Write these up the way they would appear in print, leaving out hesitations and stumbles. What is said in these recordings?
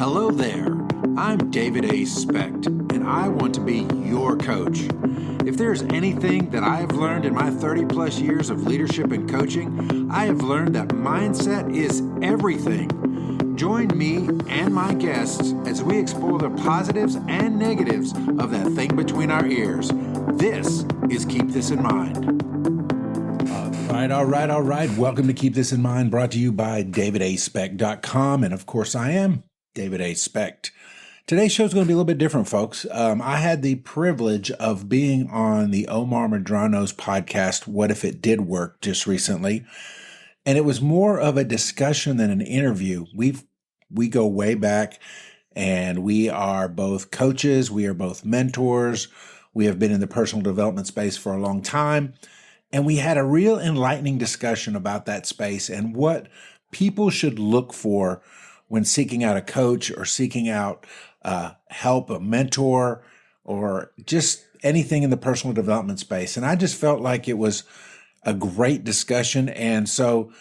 Hello there. I'm David A. Specht, and I want to be your coach. If there's anything that I have learned in my 30 plus years of leadership and coaching, I have learned that mindset is everything. Join me and my guests as we explore the positives and negatives of that thing between our ears. This is Keep This in Mind. All right. Welcome to Keep This in Mind, brought to you by davidaspecht.com. And of course, I am David A. Specht. Today's show is going to be a little bit different, folks. I had the privilege of being on the Omar Medrano's podcast, What If It Did Work, just recently. And it was more of a discussion than an interview. We go way back, and we are both coaches. We are both mentors. We have been in the personal development space for a long time. And we had a real enlightening discussion about that space and what people should look for when seeking out a coach or seeking out help, a mentor, or just anything in the personal development space. And I just felt like it was a great discussion. And so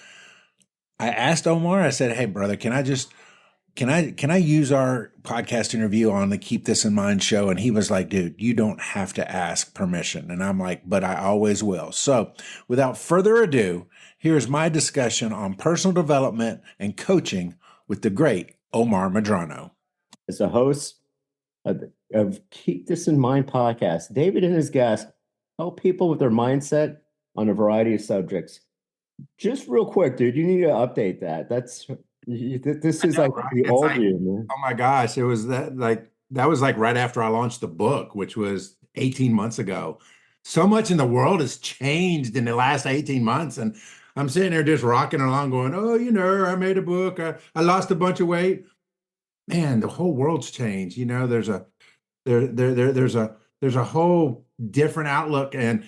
I asked Omar, I said, hey, brother, can I use our podcast interview on the Keep This in Mind show? And he was like, dude, you don't have to ask permission. And I'm like, but I always will. So without further ado, here's my discussion on personal development and coaching with the great Omar Medrano. As a host of Keep This in Mind podcast, David and his guests help people with their mindset on a variety of subjects. Just real quick, dude, you need to update that. This is like the old you, man. Oh my gosh, it was that was right after I launched the book, which was 18 months ago. So much in the world has changed in the last 18 months, and I'm sitting there just rocking along, going, "Oh, I made a book. I lost a bunch of weight." Man, the whole world's changed. There's a whole different outlook, and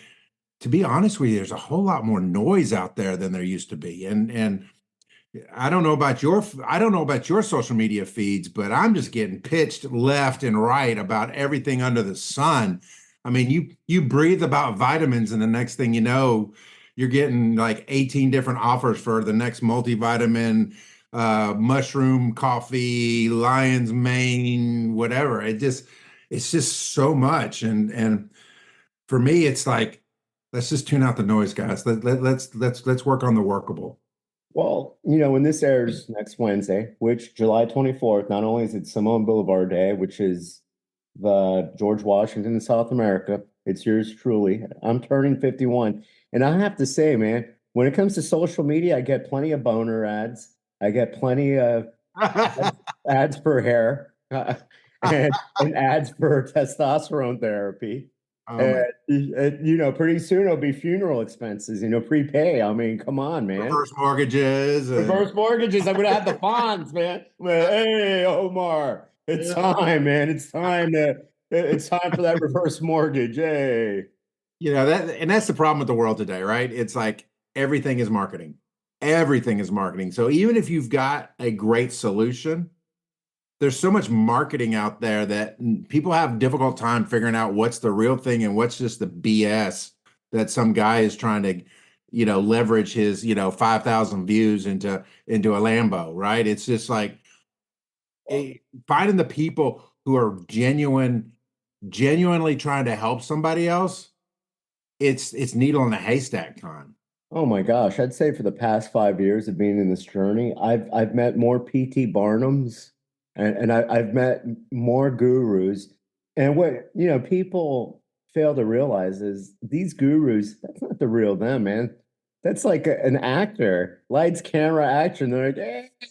to be honest with you, there's a whole lot more noise out there than there used to be, and I don't know about your social media feeds, but I'm just getting pitched left and right about everything under the sun. I mean, you breathe about vitamins, and the next thing you know, you're getting like 18 different offers for the next multivitamin, mushroom coffee, lion's mane, whatever. It's just so much, and for me, it's like, let's just tune out the noise, guys. Let's work on the workable. Well, when this airs next Wednesday, which July 24th, not only is it Simone Boulevard Day, which is the George Washington of South America, it's yours truly. I'm turning 51. And I have to say, man, when it comes to social media, I get plenty of boner ads. I get plenty of ads for hair and ads for testosterone therapy. And pretty soon it'll be funeral expenses, prepay. I mean, come on, man. Reverse mortgages. I'm going to have the fonts, man. Hey, Omar, it's time, man. It's time for that reverse mortgage. Hey. That's the problem with the world today, right? It's like everything is marketing. Everything is marketing. So even if you've got a great solution, there's so much marketing out there that people have a difficult time figuring out what's the real thing and what's just the BS that some guy is trying to, leverage his, 5,000 views into a Lambo, right? It's just like finding the people who are genuinely trying to help somebody else. It's needle in a haystack time. Oh my gosh. I'd say for the past 5 years of being in this journey, I've met more P.T. Barnums. And I've met more gurus. And what, people fail to realize is these gurus, that's not the real them, man. That's like an actor, lights, camera, action. They're like,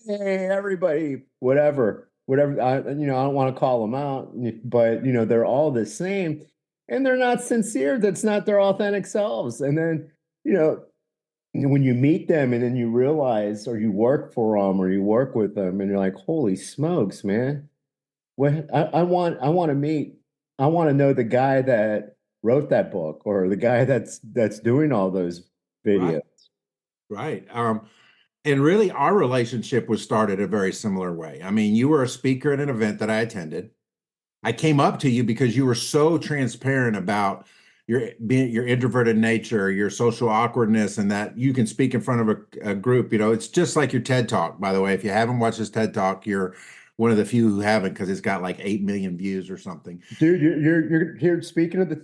hey, everybody, whatever. I don't want to call them out, but, they're all the same. And they're not sincere. That's not their authentic selves. And then, when you meet them and then you realize, or you work for them or you work with them and you're like, holy smokes, man. I want to know the guy that wrote that book or the guy that's doing all those videos. Right. And really our relationship was started a very similar way. I mean, you were a speaker at an event that I attended. I came up to you because you were so transparent about your introverted nature, your social awkwardness, and that you can speak in front of a group. It's just like your TED Talk, by the way. If you haven't watched this TED Talk, you're one of the few who haven't because it's got like 8 million views or something. Dude, you're here speaking of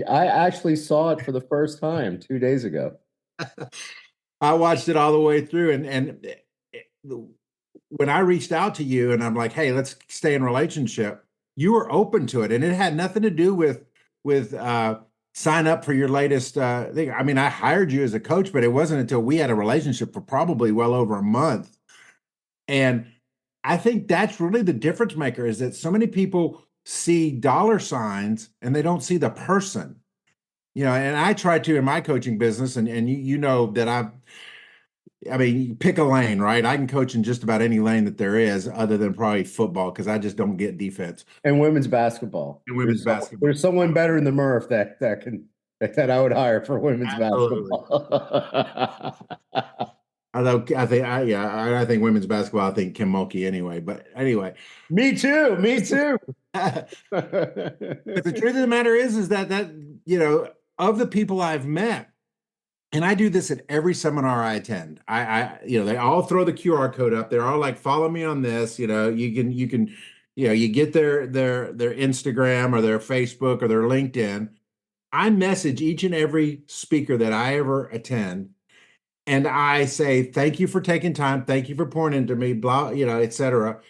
I actually saw it for the first time 2 days ago. I watched it all the way through, when I reached out to you and I'm like, "Hey, let's stay in relationship," you were open to it, and it had nothing to do with sign up for your latest thing. I mean, I hired you as a coach, but it wasn't until we had a relationship for probably well over a month. And I think that's really the difference maker is that so many people see dollar signs and they don't see the person. And I try to in my coaching business, and you know that I mean, you pick a lane, right? I can coach in just about any lane that there is, other than probably football, because I just don't get defense And women's basketball. in women's basketball. There's someone better in the Murph that I would hire for women's Absolutely. basketball. Although I think women's basketball, I think Kim Mulkey anyway. But anyway, Me too. Me too. but the truth of the matter is that of the people I've met, and I do this at every seminar I attend. They all throw the QR code up. They're all like, follow me on this. You can, you get their Instagram or their Facebook or their LinkedIn. I message each and every speaker that I ever attend, and I say, thank you for taking time. Thank you for pouring into me, blah, et cetera.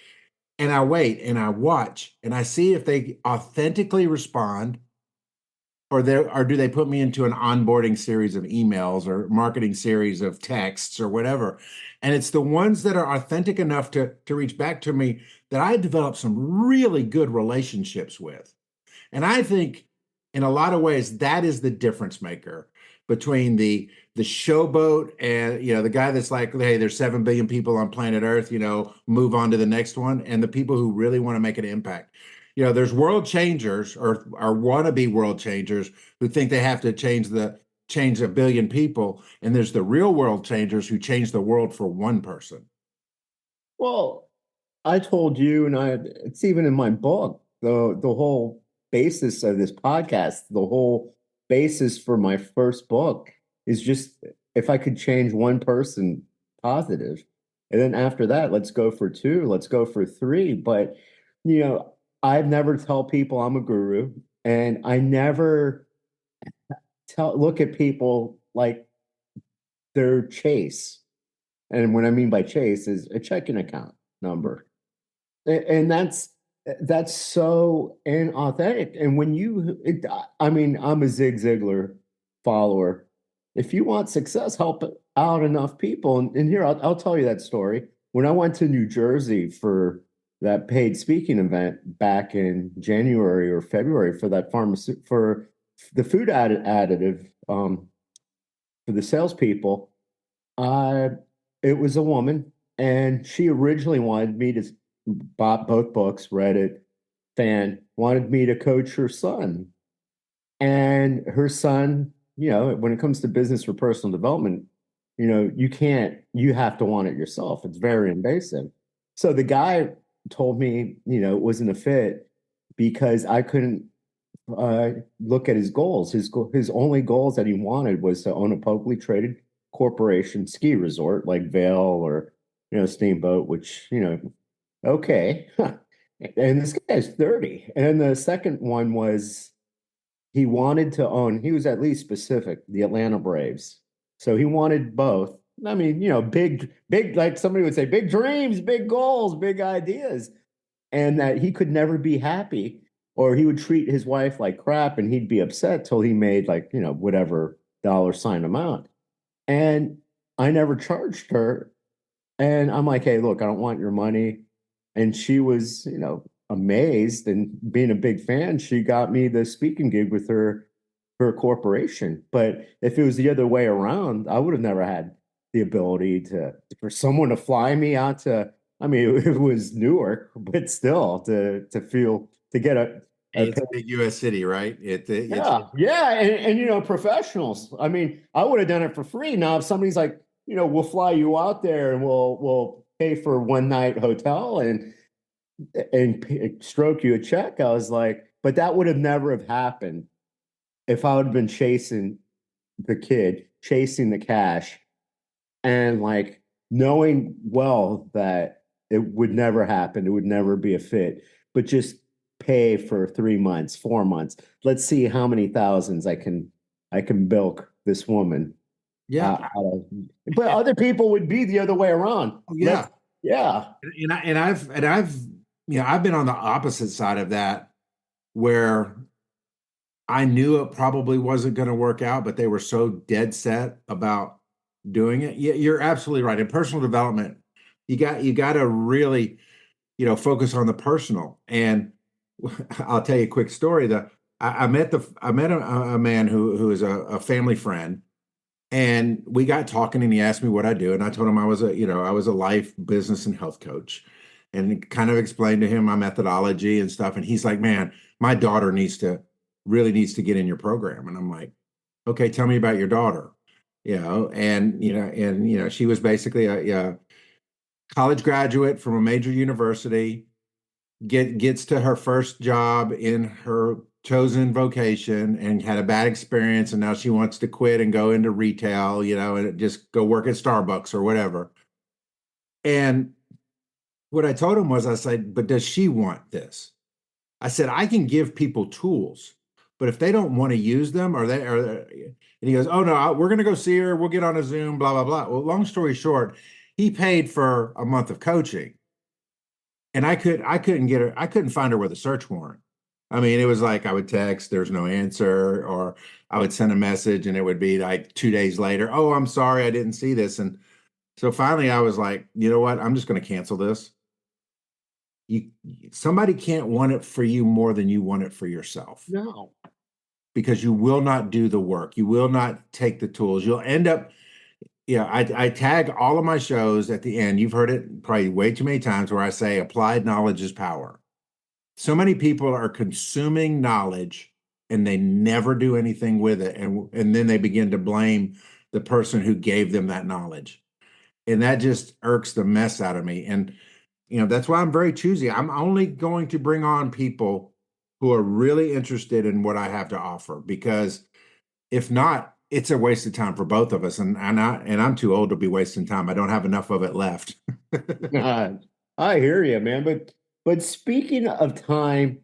And I wait and I watch and I see if they authentically respond, or do they put me into an onboarding series of emails or marketing series of texts or whatever. And it's the ones that are authentic enough to reach back to me that I developed some really good relationships with. And I think in a lot of ways that is the difference maker between the showboat and the guy that's like, hey, there's 7 billion people on planet Earth, move on to the next one, and the people who really want to make an impact. There's world changers or wannabe world changers who think they have to change a billion people, and there's the real world changers who change the world for one person. Well, I told you, and it's even in my book, the whole basis of this podcast, the whole basis for my first book is just if I could change one person positive, and then after that, let's go for two, let's go for three. But you know, I've never tell people I'm a guru, and I never look at people like they're Chase. And what I mean by Chase is a checking account number. And that's so inauthentic. And I mean, I'm a Zig Ziglar follower. If you want success, help out enough people. And here, I'll tell you that story. When I went to New Jersey for that paid speaking event back in January or February for that for the food additive for the salespeople, I it was a woman, and she originally wanted me to bought both books, read it, wanted me to coach her son. And her son, when it comes to business or personal development, you have to want it yourself. It's very invasive. So the guy told me, it wasn't a fit because I couldn't look at his goals. His only goals that he wanted was to own a publicly traded corporation ski resort like Vail or Steamboat, which okay. And this guy's 30. And then the second one was he wanted to own, he was at least specific, the Atlanta Braves. So he wanted both. I mean, big, like somebody would say, big dreams, big goals, big ideas. And that he could never be happy, or he would treat his wife like crap and he'd be upset till he made like, whatever dollar sign amount. And I never charged her. And I'm like, hey, look, I don't want your money. And she was, amazed, and being a big fan, she got me the speaking gig with her corporation. But if it was the other way around, I would have never had the ability for someone to fly me out to, I mean, it was Newark, but still to get It's a big U.S. city, right? yeah, and professionals. I mean, I would have done it for free. Now, if somebody's like, we'll fly you out there and we'll pay for one night hotel and stroke you a check, I was like, but that would have never have happened if I would have been chasing the kid, chasing the cash, and like knowing well that it would never happen. It would never be a fit. But just pay for 3 months, 4 months. Let's see how many thousands I can bilk this woman. Yeah. But other people would be the other way around. Oh, Let's yeah. yeah. I've been on the opposite side of that where I knew it probably wasn't going to work out, but they were so dead set about doing it. Yeah, you're absolutely right. In personal development, you got to really, focus on the personal. And I'll tell you a quick story. I met a man who is a family friend, and we got talking, and he asked me what I do, and I told him I was a life, business, and health coach, and kind of explained to him my methodology and stuff. And he's like, "Man, my daughter really needs to get in your program." And I'm like, "Okay, tell me about your daughter." She was basically a college graduate from a major university, gets to her first job in her chosen vocation and had a bad experience, and now she wants to quit and go into retail, and just go work at Starbucks or whatever. And what I told him was, I said, but does she want this? I said, I can give people tools, but if they don't want to use them, and he goes, oh no, we're going to go see her. We'll get on a Zoom, blah, blah, blah. Well, long story short, he paid for a month of coaching, and I couldn't get her. I couldn't find her with a search warrant. I mean, it was like I would text, there's no answer, or I would send a message and it would be like 2 days later, oh, I'm sorry, I didn't see this. And so finally I was like, you know what? I'm just going to cancel this. You Somebody can't want it for you more than you want it for yourself, No. because you will not do the work. You will not take the tools. You'll end up, I tag all of my shows at the end. You've heard it probably way too many times where I say applied knowledge is power. So many people are consuming knowledge and they never do anything with it. And then they begin to blame the person who gave them that knowledge. And that just irks the mess out of me. And, that's why I'm very choosy. I'm only going to bring on people who are really interested in what I have to offer, because if not, it's a waste of time for both of us. And I'm too old to be wasting time. I don't have enough of it left. I hear you, man. But speaking of time,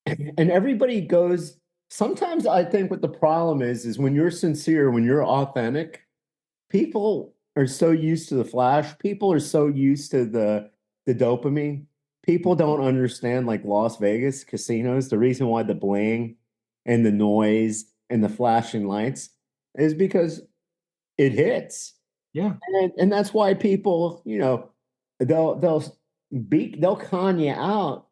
and everybody goes, sometimes I think what the problem is when you're sincere, when you're authentic, people are so used to the flash, people are so used to the dopamine. People don't understand, like Las Vegas casinos, the reason why the bling and the noise and the flashing lights is because it hits. Yeah. And that's why people, they'll con you out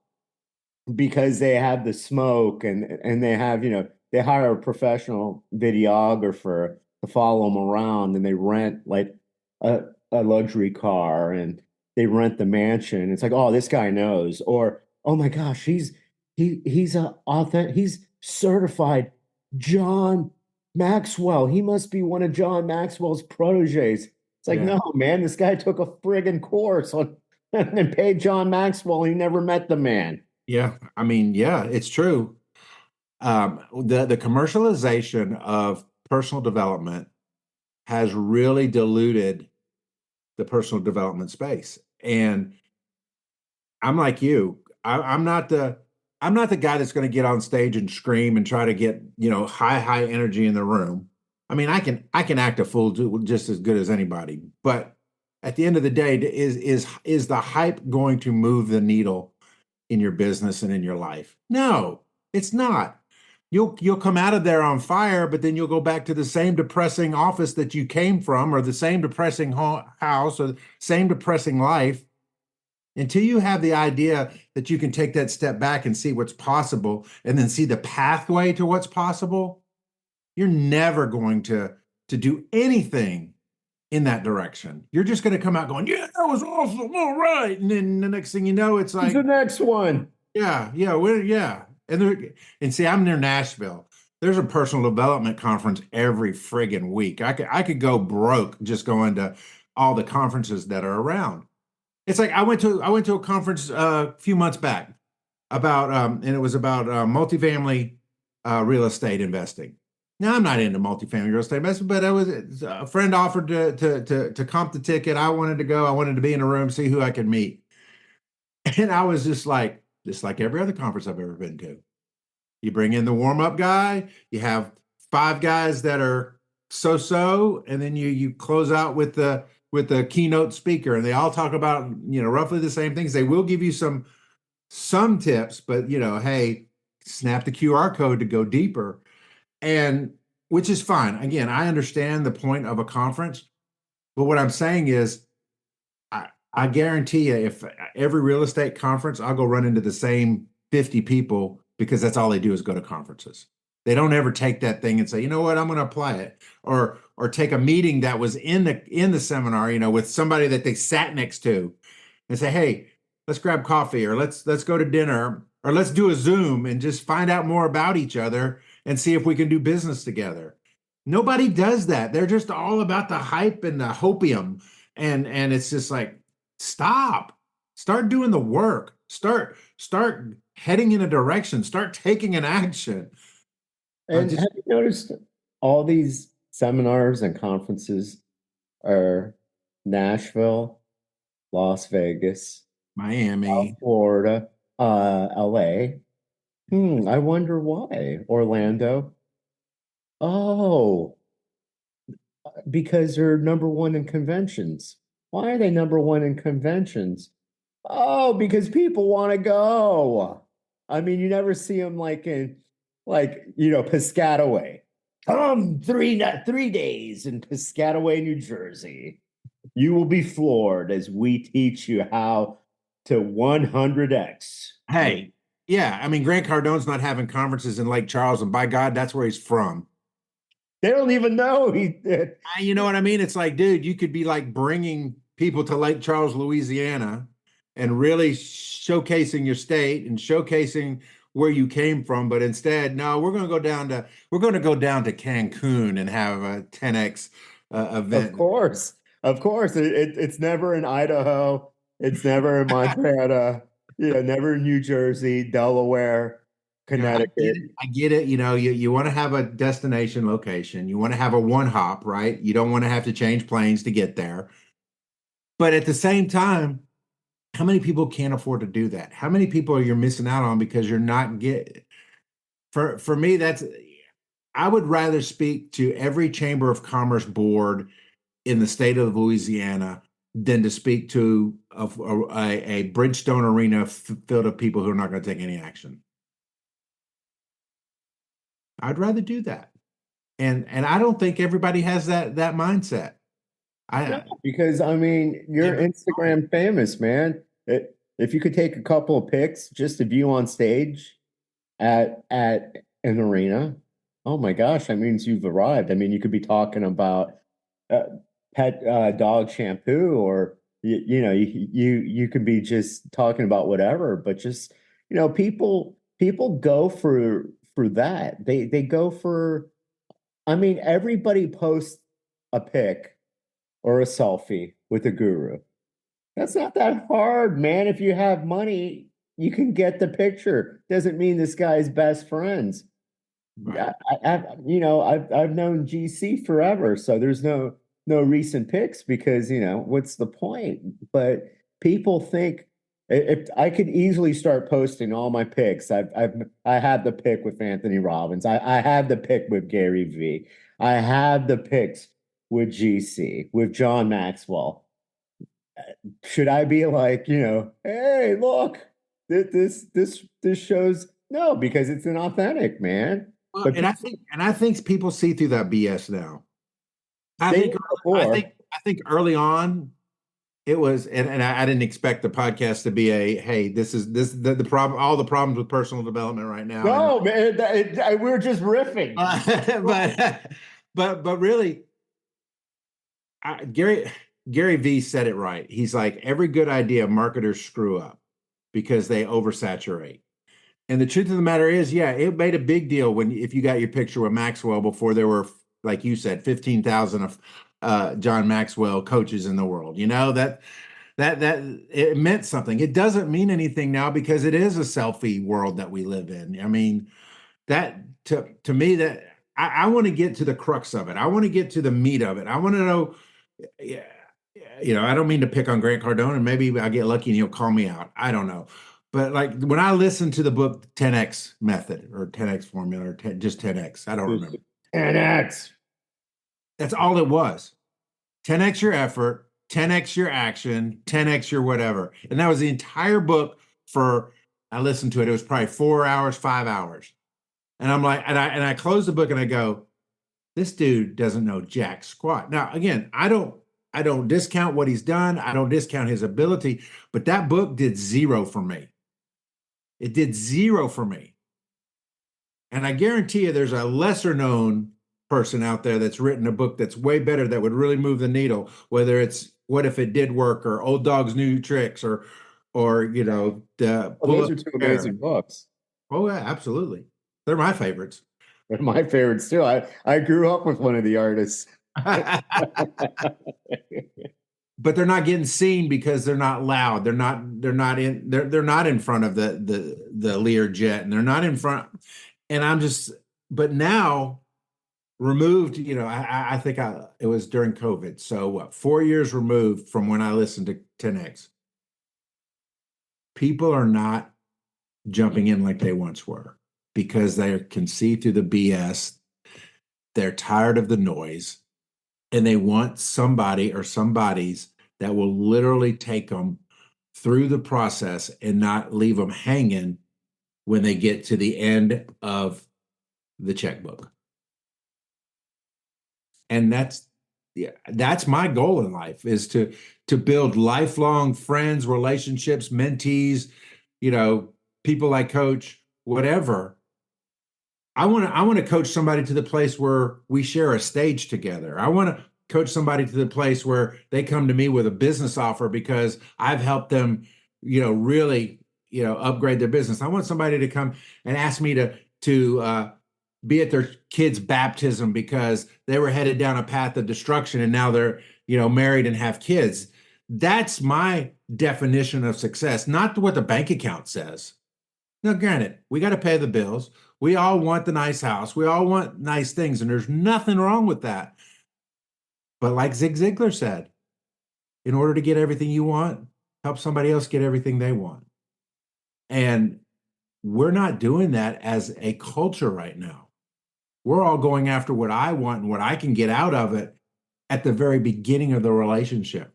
because they have the smoke and they have, they hire a professional videographer to follow them around, and they rent like a, a luxury car, and they rent the mansion. It's like, oh, this guy knows. Or, oh my gosh, he's a authentic, he's certified John Maxwell. He must be one of John Maxwell's proteges. It's like, Yeah. no, man, this guy took a friggin' course on and paid John Maxwell. He never met the man. Yeah. I mean, yeah, it's true. The commercialization of personal development has really diluted the personal development space. And I'm like you. I'm not the guy that's going to get on stage and scream and try to get, high energy in the room. I mean, I can act a fool just as good as anybody. But at the end of the day, is the hype going to move the needle in your business and in your life? No, it's not. You'll come out of there on fire, but then you'll go back to the same depressing office that you came from, or the same depressing house, or the same depressing life, until you have the idea that you can take that step back and see what's possible, and then see the pathway to what's possible. You're never going to do anything in that direction. You're just going to come out going, yeah, that was awesome, all right, and then the next thing you know, it's Who's like, the next one? yeah. And see, I'm near Nashville. There's a personal development conference every friggin' week. I could go broke just going to all the conferences that are around. It's like I went to a conference a few months back about and it was about multifamily real estate investing. Now, I'm not into multifamily real estate investing, but a friend offered to comp the ticket. I wanted to go. I wanted to be in a room, see who I could meet. And I was just like every other conference I've ever been to. You bring in the warm-up guy, you have five guys that are so-so, and then you close out with the keynote speaker, and they all talk about, roughly the same things. They will give you some tips, but hey, snap the QR code to go deeper. And which is fine. Again, I understand the point of a conference, but what I'm saying is I guarantee you, if every real estate conference, I'll go run into the same 50 people because that's all they do is go to conferences. They don't ever take that thing and say, you know what, I'm going to apply it, or take a meeting that was in the seminar, with somebody that they sat next to, and say, hey, let's grab coffee, or let's go to dinner, or let's do a Zoom and just find out more about each other and see if we can do business together. Nobody does that. They're just all about the hype and the hopium, and it's just like, stop. Start doing the work. Start heading in a direction. Start taking an action. And Just have you noticed all these seminars and conferences are Nashville, Las Vegas, South Miami. Florida, LA. I wonder why. Orlando. Oh, because they're number one in conventions. Why are they number one in conventions? Oh, because people want to go. I mean, you never see them like in, like, Piscataway. Come 3 days in Piscataway, New Jersey. You will be floored as we teach you how to 100x. Hey, yeah. I mean, Grant Cardone's not having conferences in Lake Charles, and by God, that's where he's from. They don't even know he did. You know what I mean? It's like, dude, you could be like bringing people to Lake Charles, Louisiana, and really showcasing your state and showcasing where you came from. But instead, no, we're going to go down to Cancun and have a 10x Of event. course. Of course. It's never in Idaho. It's never in Montana, never in New Jersey, Delaware, I get Connecticut. it. I get it. You want to have a destination location. You want to have a one hop, right? You don't want to have to change planes to get there. But at the same time, how many people can't afford to do that? How many people are you missing out on because you're not get for me, that's I would rather speak to every chamber of commerce board in the state of Louisiana than to speak to a Bridgestone arena filled of people who are not going to take any action. I'd rather do that. And I don't think everybody has that mindset. No, I because I mean, you're Instagram famous, man. If you could take a couple of pics just of you on stage at an arena, oh my gosh, that means you've arrived. I mean, you could be talking about uh, pet dog shampoo, or you could be just talking about whatever, but just people go for that. They go for, I mean, everybody posts a pic or a selfie with a guru. That's not that hard, man. If you have money, you can get the picture. Doesn't mean this guy's best friends. right. I've known GC forever, so there's no recent picks because what's the point? But people think, if I could easily start posting all my picks. I have the pick with Anthony Robbins. I have the pick with Gary V. I have the picks with GC, with John Maxwell. Should I be like, hey, look, this shows, no, because it's an authentic, man. Well, But people and I think people see through that BS now. I they think did I before. think I think early on it was, and I didn't expect the podcast to be a, hey, this the problem, all the problems with personal development right now, and No, man, we're just riffing. but but really, I, Gary V said it right. He's like, every good idea marketers screw up because they oversaturate. And the truth of the matter is, yeah, it made a big deal when if you got your picture with Maxwell before there were, like you said, 15,000 of John Maxwell coaches in the world. That it meant something. It doesn't mean anything now because it is a selfie world that we live in. I mean, that to me, that I want to get to the crux of it. I want to get to the meat of it. I want to know, yeah. I don't mean to pick on Grant Cardone, and maybe I get lucky and he'll call me out. I don't know. But like when I listen to the book 10X method or 10X formula or 10, just 10X, I don't Just remember. 10x. That's all it was. 10X your effort, 10X your action, 10X your whatever. And that was the entire book for, I listened to it. It was probably 4 hours, 5 hours. And I'm like, and I close the book and I go, this dude doesn't know jack squat. Now, again, I don't discount what he's done. I don't discount his ability, but that book did zero for me. It did zero for me. And I guarantee you there's a lesser known person out there that's written a book that's way better that would really move the needle, whether it's What If It Did Work or Old Dog's New Tricks or the Well, Pull those Up are two Chair. amazing books. Oh yeah, absolutely. They're my favorites. They're my favorites too. I grew up with one of the artists. But they're not getting seen because they're not loud. They're not in front of the Learjet, and they're not in front. And I'm just, but now removed, I think it was during COVID. So what, 4 years removed from when I listened to 10X. People are not jumping in like they once were because they can see through the BS. They're tired of the noise and they want somebody or somebodies that will literally take them through the process and not leave them hanging when they get to the end of the checkbook. And that's my goal in life is to build lifelong friends, relationships, mentees, you know, people I coach, whatever. I want to coach somebody to the place where we share a stage together. I want to coach somebody to the place where they come to me with a business offer because I've helped them, really, upgrade their business. I want somebody to come and ask me to be at their kid's baptism because they were headed down a path of destruction and now they're, married and have kids. That's my definition of success, not what the bank account says. Now, granted, we got to pay the bills. We all want the nice house. We all want nice things, and there's nothing wrong with that. But like Zig Ziglar said, in order to get everything you want, help somebody else get everything they want. And we're not doing that as a culture right now. We're all going after what I want and what I can get out of it at the very beginning of the relationship.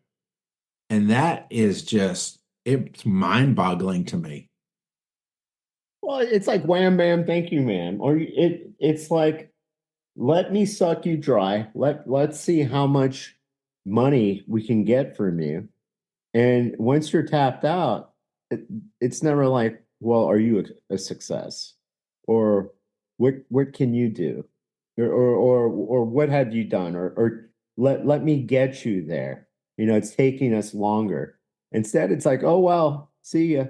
And that is just, it's mind-boggling to me. Well, it's like wham bam, thank you, ma'am. Or it's like let me suck you dry. Let's see how much money we can get from you. And once you're tapped out, it, it's never like, well, are you a success? Or what can you do? Or what have you done? Or let me get you there. It's taking us longer. Instead, it's like, oh well, see ya.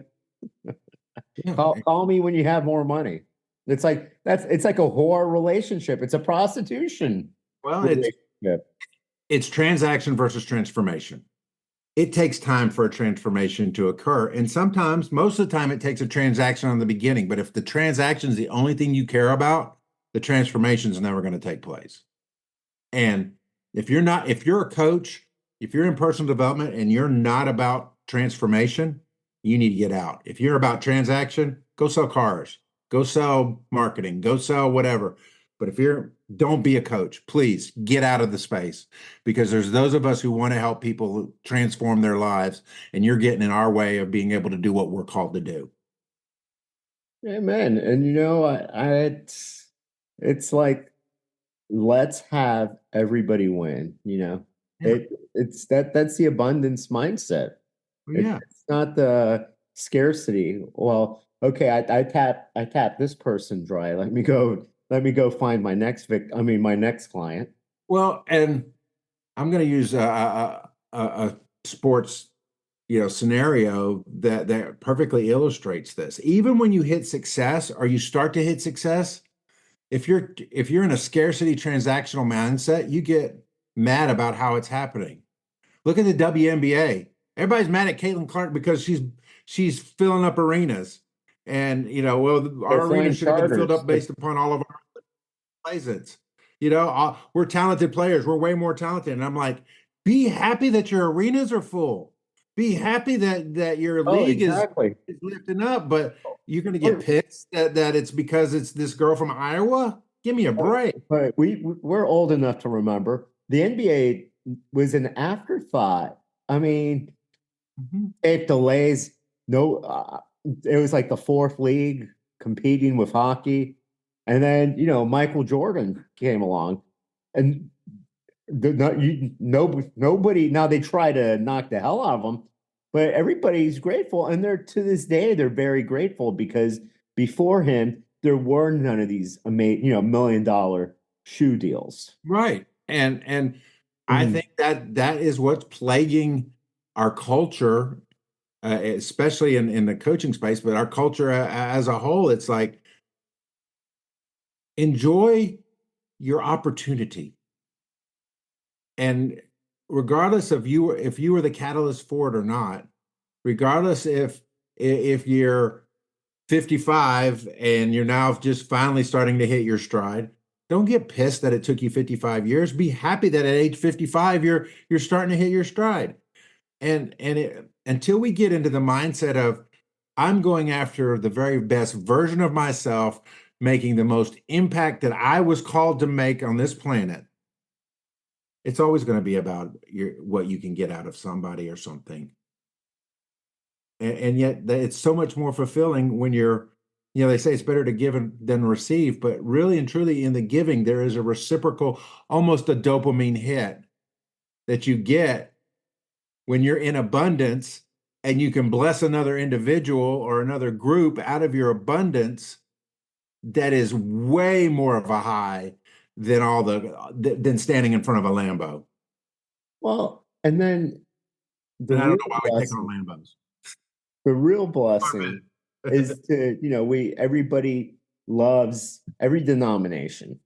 Yeah. Call me when you have more money. It's like a whore relationship. It's a prostitution Well, relationship. it's transaction versus transformation. It takes time for a transformation to occur. And sometimes, most of the time, it takes a transaction on the beginning. But if the transaction is the only thing you care about, the transformation is never going to take place. And if you're a coach, if you're in personal development and you're not about transformation, you need to get out. If you're about transaction, go sell cars, go sell marketing, go sell whatever. But don't be a coach. Please get out of the space because there's those of us who want to help people transform their lives, and you're getting in our way of being able to do what we're called to do. Amen. And it's like let's have everybody win. Yeah. That's the abundance mindset. Yeah. It's not the scarcity. Well, okay, I tap this person dry. Let me go find my next my next client. Well, and I'm going to use a sports, scenario that perfectly illustrates this. Even when you hit success or you start to hit success, if you're in a scarcity transactional mindset, you get mad about how it's happening. Look at the WNBA. Everybody's mad at Caitlin Clark because she's filling up arenas, and well, They're our arena flying should have been filled charters. up based upon all of our playsets. We're talented players. We're way more talented, and I'm like, Be happy that your arenas are full. Be happy that your Oh, league exactly. is lifting up, but you're going to get We're, pissed that it's because it's this girl from Iowa. Give me a break. but we're old enough to remember the NBA was an afterthought. I mean, Mhm. it delays. No, it was like the fourth league competing with hockey, and then Michael Jordan came along, and nobody now they try to knock the hell out of them, but everybody's grateful, and they're to this day they're very grateful because before him there were none of these amazing $1 million shoe deals. Right. And I Mhm. think that is what's plaguing our culture, especially in the coaching space, but our culture as a whole. It's like enjoy your opportunity. And regardless of you if you were the catalyst for it or not, regardless if you're 55 and you're now just finally starting to hit your stride, don't get pissed that it took you 55 years. Be happy that at age 55 you're starting to hit your stride. Until we get into the mindset of I'm going after the very best version of myself, making the most impact that I was called to make on this planet, it's always going to be about what you can get out of somebody or something. And yet it's so much more fulfilling when they say it's better to give than receive, but really and truly in the giving, there is a reciprocal, almost a dopamine hit that you get when you're in abundance and you can bless another individual or another group out of your abundance. That is way more of a high than than standing in front of a Lambo. Well, and then the And I don't real know why we pick on blessing Lambos. the real blessing is to we everybody loves every denomination.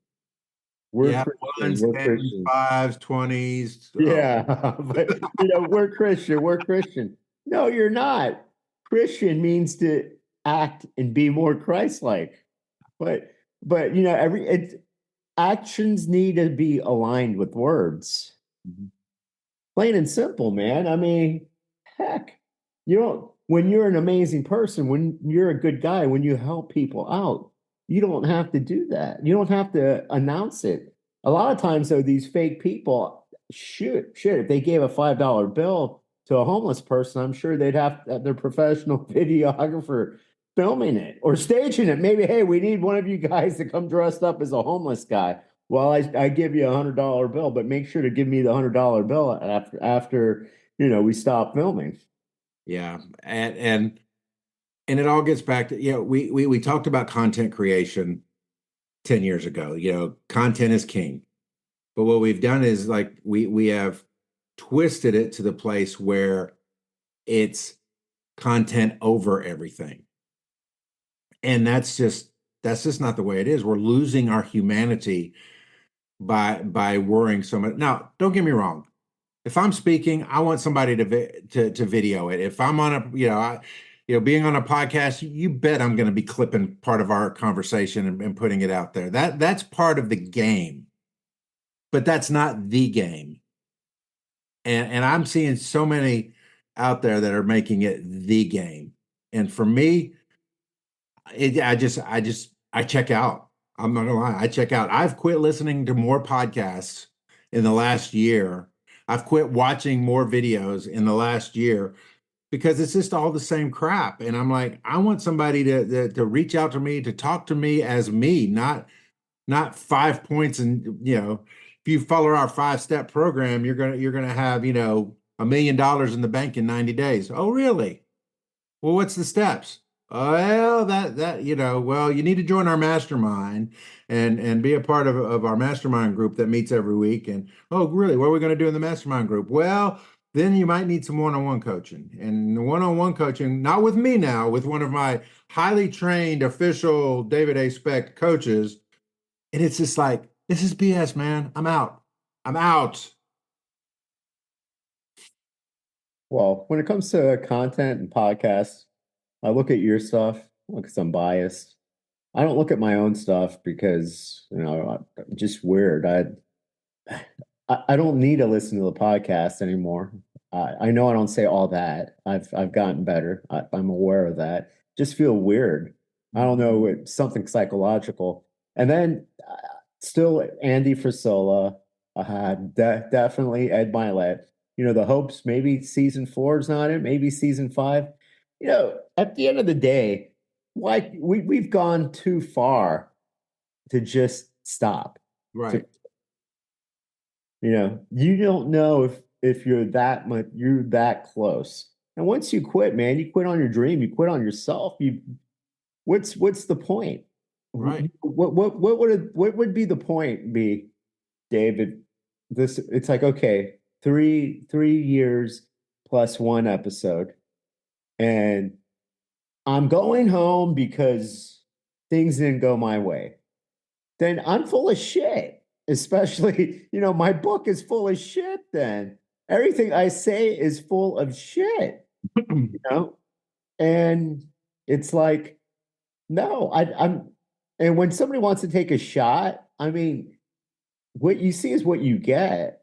We're Yeah, Christian, ones, we're tens, Christian. fives, 20s. Oh, Yeah, but we're Christian. We're Christian. No, you're not. Christian means to act and be more Christ-like. But every actions need to be aligned with words. mhm. Plain and simple, man. I mean, heck, when you're an amazing person, when you're a good guy, when you help people out, you don't have to do that. You don't have to announce it. A lot of times, though, these fake people, if they gave a $5 bill to a homeless person, I'm sure they'd have their professional videographer filming it or staging it. Maybe, hey, we need one of you guys to come dressed up as a homeless guy. Well, I give you $100 bill, but make sure to give me the $100 bill after we stop filming. Yeah, and it all gets back to we talked about content creation 10 years ago. Content is king. But what we've done is like we have twisted it to the place where it's content over everything. And that's just not the way it is. We're losing our humanity by worrying so much. Now, don't get me wrong. If I'm speaking, I want somebody to video it. If I'm on being on a podcast, you bet I'm going to be clipping part of our conversation and putting it out there. That's part of the game, but that's not the game. And I'm seeing so many out there that are making it the game. And for me, I check out. I'm not gonna lie, I check out. I've quit listening to more podcasts in the last year. I've quit watching more videos in the last year because it's just all the same crap. And I'm like, I want somebody to reach out to me, to talk to me as me, not 5 points. And if you follow our 5-step program, you're gonna have $1 million in the bank in 90 days. Oh, really? Well, what's the steps? Well, well, you need to join our mastermind and be a part of our mastermind group that meets every week. And oh, really? What are we going to do in the mastermind group? Well, then you might need some one-on-one coaching. And the one-on-one coaching, not with me now, with one of my highly trained official David A. Specht coaches. And it's just like, this is BS, man. I'm out. I'm out. Well, when it comes to content and podcasts, I look at your stuff because I'm biased. I don't look at my own stuff because I'm just weird. I don't need to listen to the podcast anymore. I know I don't say all that. I've gotten better. I'm aware of that. Just feel weird. I don't know. It's something psychological. And then still Andy Frisella, definitely Ed Milet. The hopes maybe season four is not it, maybe season five. At the end of the day, why we've gone too far to just stop. To Right. you don't know if you're that much, you're that close. And once you quit, man, you quit on your dream, you quit on yourself. What's the point? Right. What would be the point be, David? It's like, okay, three years plus one episode, and I'm going home because things didn't go my way. Then I'm full of shit. Especially, my book is full of shit then. Everything I say is full of shit, you know? And it's like, no, and when somebody wants to take a shot, I mean, what you see is what you get,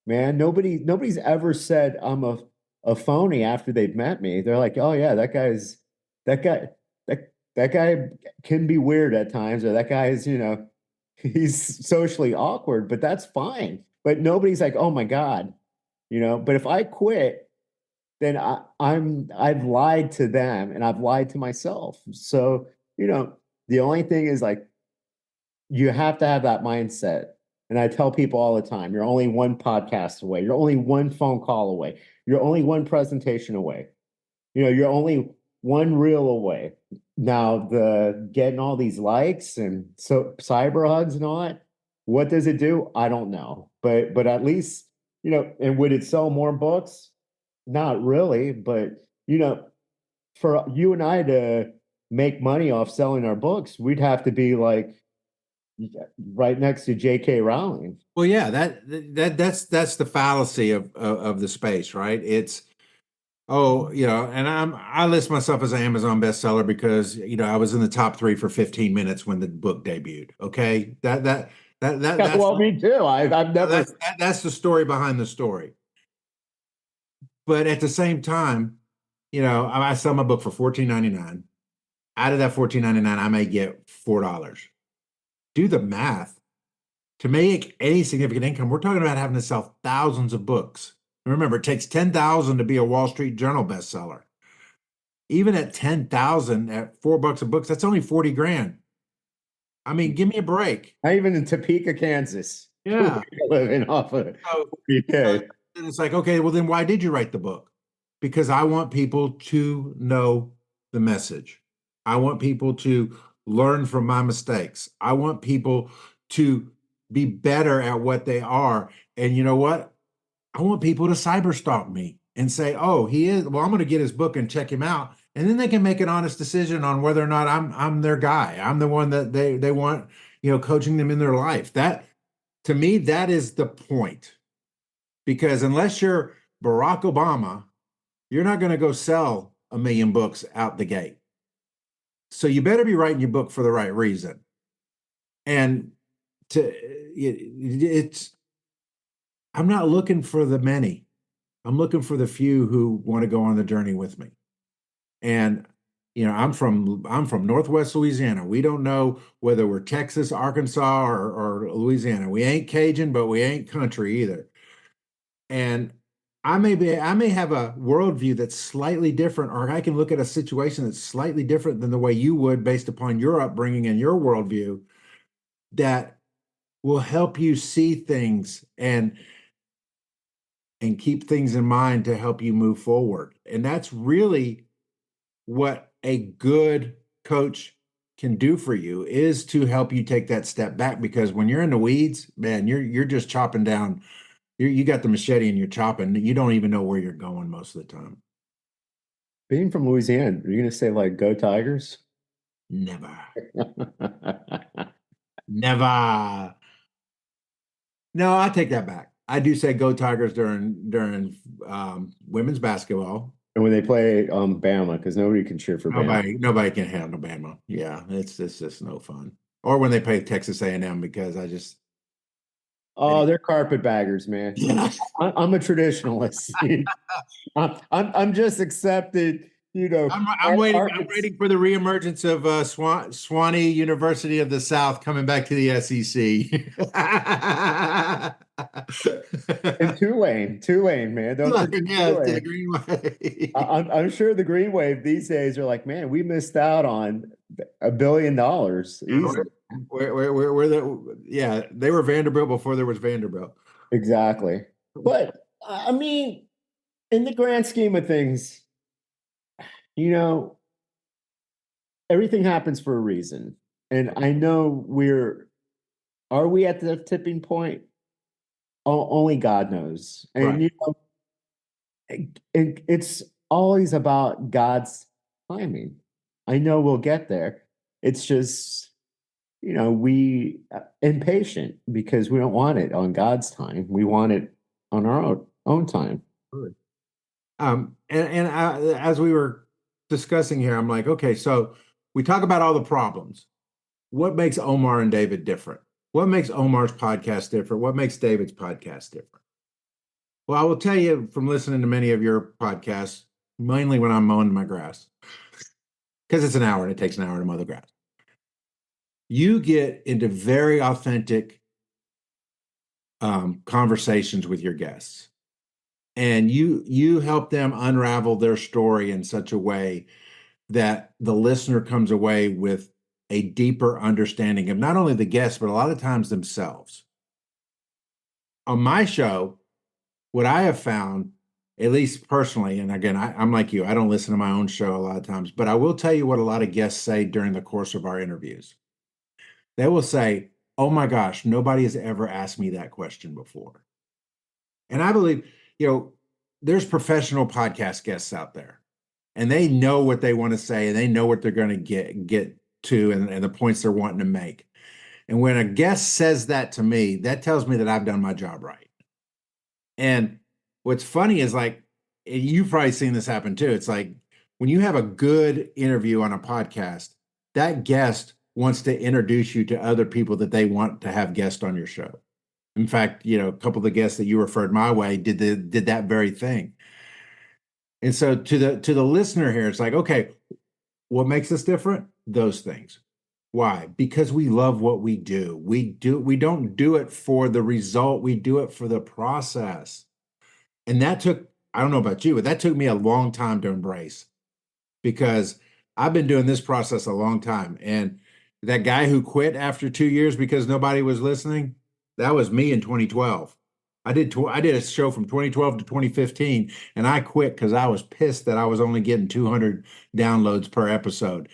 man. Nobody's ever said I'm a phony after they've met me. They're like, oh yeah, that guy, that guy can be weird at times, or that guy is, he's socially awkward, but that's fine. But nobody's like, oh my God, But if I quit, then I've lied to them and I've lied to myself. So, the only thing is like you have to have that mindset. And I tell people all the time, you're only one podcast away, you're only one phone call away, you're only one presentation away. You're only one reel away. Now, the getting all these likes and so cyber hugs and all that, what does it do? I don't know. But at least, and would it sell more books? Not really, but for you and I to make money off selling our books, we'd have to be like right next to J.K. Rowling. Well, yeah, that's the fallacy of the space, right? It's and I list myself as an Amazon bestseller because I was in the top three for 15 minutes when the book debuted. Okay, that's Well, me too. I've never. that's the story behind the story. But at the same time, I sell my book for $14.99. Out of that $14.99, I may get $4. Do the math. To make any significant income, we're talking about having to sell thousands of books. And remember, it takes 10,000 to be a Wall Street Journal bestseller. Even at 10,000 at $4 a book, that's only 40 grand. I mean, give me a break. Not even in Topeka, Kansas. Yeah. Living off of So, yeah. and it's like, okay, well, then why did you write the book? Because I want people to know the message. I want people to learn from my mistakes. I want people to be better at what they are. And you know what? I want people to cyber stalk me and say, oh, he is, well, I'm going to get his book and check him out. And then they can make an honest decision on whether or not I'm their guy. I'm the one that they want, coaching them in their life. That, to me, that is the point. Because unless you're Barack Obama, you're not going to go sell 1 million books out the gate. So you better be writing your book for the right reason. And it's I'm not looking for the many. I'm looking for the few who want to go on the journey with me. And I'm from Northwest Louisiana. We don't know whether we're Texas, Arkansas, or Louisiana. We ain't Cajun, but we ain't country either. And I may have a worldview that's slightly different, or I can look at a situation that's slightly different than the way you would based upon your upbringing and your worldview that will help you see things and keep things in mind to help you move forward. And that's really what a good coach can do for you, is to help you take that step back, because when you're in the weeds, man, you're just chopping down. You got the machete and you're chopping. You don't even know where you're going most of the time. Being from Louisiana, are you going to say like "Go Tigers"? Never. Never. No, I take that back. I do say "Go Tigers" during women's basketball. And when they play Bama, because nobody can cheer for Bama. Nobody can handle Bama. Yeah, it's just no fun. Or when they play Texas A&M, because Oh, they're carpetbaggers, man. Yeah. I'm a traditionalist. I'm just accepted, I'm waiting. I'm architects. waiting for the reemergence of Swanee University of the South coming back to the SEC. And Tulane, man. Don't Look, forget yeah, to the Tulane. Green Way. I'm sure the Green Wave these days are like, man, we missed out on $1 billion Yeah, easily. we're yeah, they were Vanderbilt before there was Vanderbilt. Exactly. But I mean, in the grand scheme of things, you know, everything happens for a reason. And I know are we at the tipping point? Only God knows. And Right. it's always about God's timing. I know we'll get there. It's just, we impatient because we don't want it on God's time. We want it on our own time. As we were discussing here, I'm like, okay, so we talk about all the problems. What makes Omar and David different? What makes Omar's podcast different? What makes David's podcast different? Well, I will tell you from listening to many of your podcasts, mainly when I'm mowing my grass, because it's an hour and it takes an hour to mow the grass. You get into very authentic conversations with your guests, and you help them unravel their story in such a way that the listener comes away with a deeper understanding of not only the guests, but a lot of times themselves. On my show, what I have found, at least personally, and again, I'm like you, I don't listen to my own show a lot of times, but I will tell you what a lot of guests say during the course of our interviews. They will say, "Oh my gosh, nobody has ever asked me that question before." And I believe, you know, there's professional podcast guests out there, and they know what they want to say, and they know what they're going to get to, and the points they're wanting to make. And when a guest says that to me, that tells me that I've done my job right. And what's funny is like, you've probably seen this happen too. It's like when you have a good interview on a podcast, that guest wants to introduce you to other people that they want to have guests on your show. In fact, a couple of the guests that you referred my way did that very thing. And so to the listener here, it's like, okay, what makes us different? Those things. Why? Because we love what we do. We don't do it for the result, we do it for the process. And that took, I don't know about you, but that took me a long time to embrace because I've been doing this process a long time. And that guy who quit after 2 years because nobody was listening, that was me in 2012. I did a show from 2012 to 2015, and I quit because I was pissed that I was only getting 200 downloads per episode.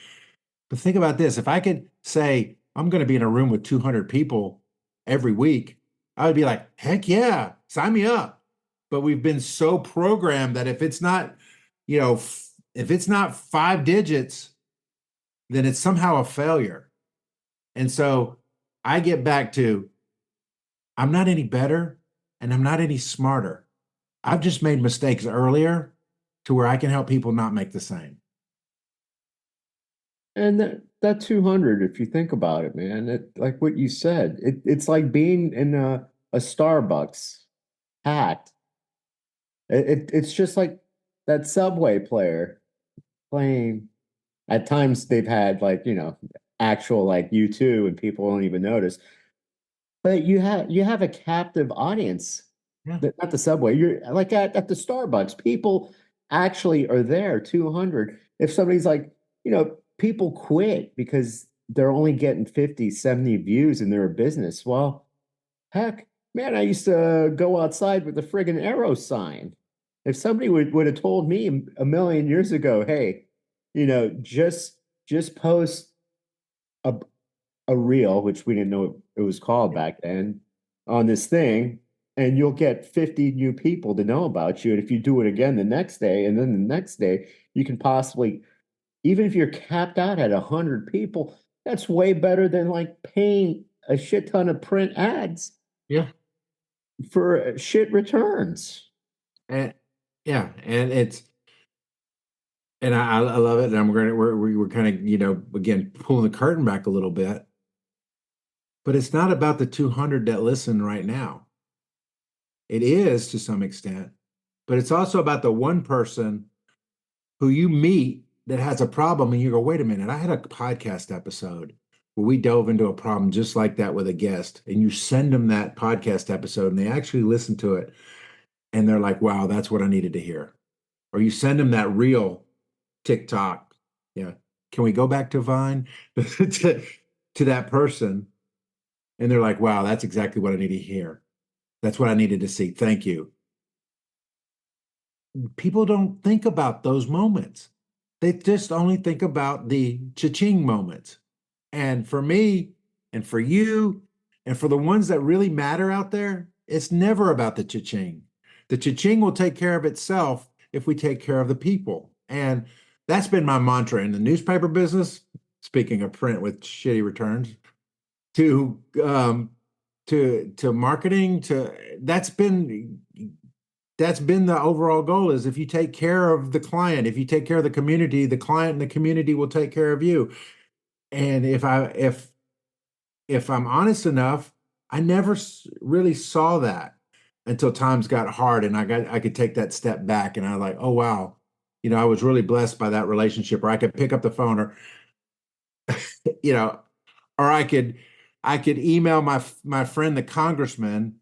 But think about this: if I could say I'm going to be in a room with 200 people every week, I would be like, heck yeah, sign me up. But we've been so programmed that if it's not, if it's not 5 digits, then it's somehow a failure. And so I get back to I'm not any better and I'm not any smarter. I've just made mistakes earlier to where I can help people not make the same. And that 200, if you think about it, man, like what you said, it's like being in a Starbucks hat. It's just like that Subway player playing. At times they've had like, actual like U2 and people don't even notice. But you have a captive audience. Yeah. Not the Subway. You're like at the Starbucks. People actually are there, 200. If somebody's like, people quit because they're only getting 50, 70 views and they're a business. Well, heck, man, I used to go outside with a friggin' arrow sign. If somebody would have told me a million years ago, hey, just post a a reel, which we didn't know it was called back then, on this thing, and you'll get 50 new people to know about you. And if you do it again the next day, and then the next day, you can possibly, even if you're capped out at 100 people, that's way better than like paying a shit ton of print ads Yeah. for shit returns. And yeah, and I love it. And we're kind of, again, pulling the curtain back a little bit. but it's not about the 200 that listen right now. It is to some extent, but it's also about the one person who you meet that has a problem and you go, wait a minute, I had a podcast episode where we dove into a problem just like that with a guest, and you send them that podcast episode and they actually listen to it and they're like, wow, that's what I needed to hear. Or you send them that real TikTok. Yeah. Can we go back to Vine to that person? And they're like, wow, that's exactly what I need to hear. That's what I needed to see. Thank you. People don't think about those moments. They just only think about the cha-ching moments. And for me, and for you, and for the ones that really matter out there, it's never about the cha-ching. The cha-ching will take care of itself if we take care of the people. And that's been my mantra in the newspaper business, speaking of print with shitty returns, to to marketing, to that's been the overall goal. Is if you take care of the client, if you take care of the client and the community will take care of you. And if I'm honest enough, I never really saw that until times got hard and I could take that step back and I was like, oh wow, I was really blessed by that relationship. Or I could pick up the phone, or you know, or I could email my friend the congressman